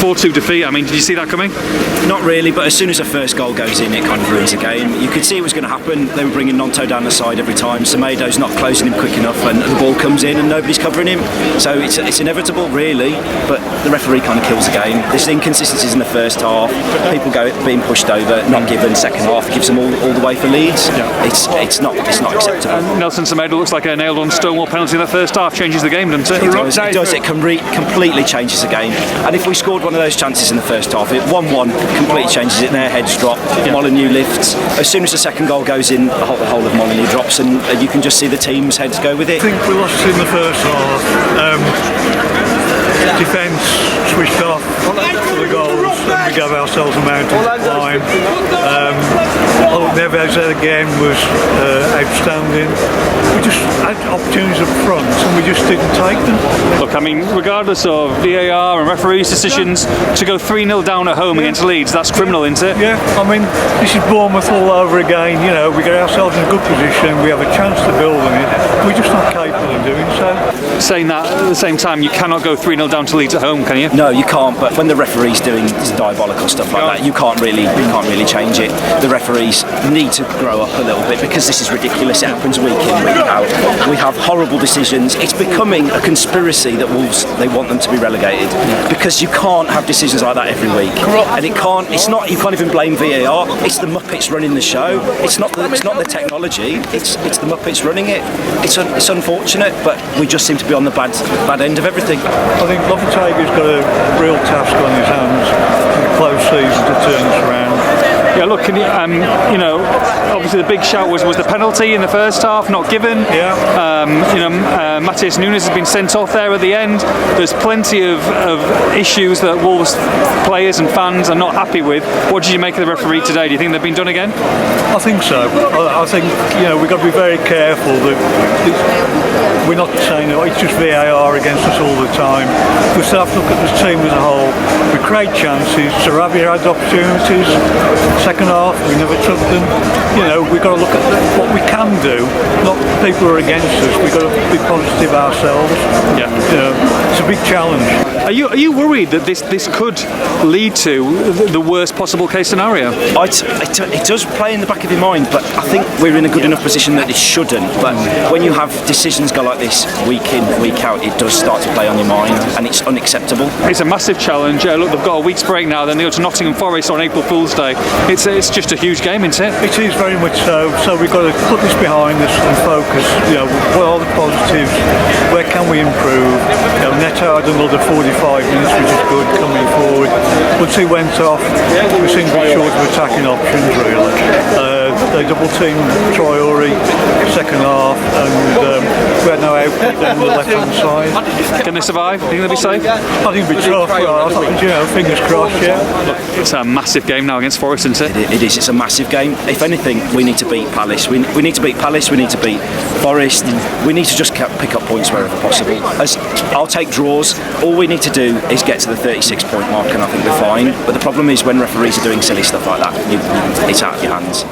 4-2 defeat. I mean, did you see that coming? Not really, but as soon as the first goal goes in, it kind of ruins the game. You could see it was going to happen. They were bringing Nonto down the side every time. Semedo's not closing him quick enough, and the ball comes in and nobody's covering him. So it's inevitable, really, but the referee kind of kills the game. There's inconsistencies in the first half. People being pushed over, not given. Second half gives them all the way for Leeds. Yeah. It's not acceptable. Nelson Semedo looks like a nailed-on Stonewall penalty in the first half. Changes the game, doesn't it? It does. It completely changes the game. And if we scored one of those chances in the first half, it 1-1 completely changes it. Their heads drop. Yeah. Molineux lifts. As soon as the second goal goes in, the whole of Molineux drops, and you can just see the team's heads go with it. I think we lost in the first half. Defence switched off for the goals, and we gave ourselves a mountain to climb. Neves again was outstanding. We just had opportunities up front and we just didn't take them. Look, I mean, regardless of VAR and referees' decisions, to go 3-0 down at home against Leeds, that's criminal, isn't it? Yeah, I mean, this is Bournemouth all over again. You know, we get ourselves in a good position, we have a chance to build on it. We're just not capable of doing so. Saying that at the same time, you cannot go 3-0 down to Leeds at home, can you? No, you can't. But when the referee's doing diabolical stuff like that, you can't really change it. The referees need to grow up a little bit, because this is ridiculous. It happens week in, week out. We have horrible decisions. It's becoming a conspiracy that Wolves, they want them to be relegated, because you can't have decisions like that every week. And you can't even blame VAR. It's the Muppets running the show. It's not the technology. It's the Muppets running it. It's unfortunate, but we just seem to be on the bad end of everything. I think Lopetegui's got a real task on his hands in a close season to turn this around. Yeah, look, obviously the big shout was the penalty in the first half, not given. Yeah. Matheus Nunes has been sent off there at the end. There's plenty of issues that Wolves players and fans are not happy with. What did you make of the referee today? Do you think they've been done again? I think so. I think we've got to be very careful that we're not saying it's just VAR against us all the time. We still have to look at the team as a whole. We create chances. Sarabia had opportunities. Second half, we never took them. We've got to look at what we can do, not people who are against us. We've got to be positive ourselves. Yeah. It's a big challenge. Are you worried that this could lead to the worst possible case scenario? It does play in the back of your mind, but I think we're in a good enough position that it shouldn't. But when you have decisions go like this week in, week out, it does start to play on your mind, and it's unacceptable. It's a massive challenge. Look, they've got a week's break now, then they go to Nottingham Forest on April Fool's Day. It's just a huge game, isn't it? It is very much so. So we've got to put this behind us and focus. What are the positives? Where can we improve? Neto had another 45 minutes, which is good coming forward. Once he went off, we seemed to be short of attacking options, really. They double teamed Traore second half, and we had no output on the left hand side. Can they survive? Do you think they'll be safe? I think it'll be tough. Fingers crossed. Yeah. It's a massive game now against Forest, isn't it? It is. It's a massive game. If anything, we need to beat Palace. We need to beat Palace. We need to beat Forest. We need to just pick up points wherever possible. I'll take draws. All we need to do is get to the 36-point mark, and I think we're fine. But the problem is when referees are doing silly stuff like that, it's out of your hands.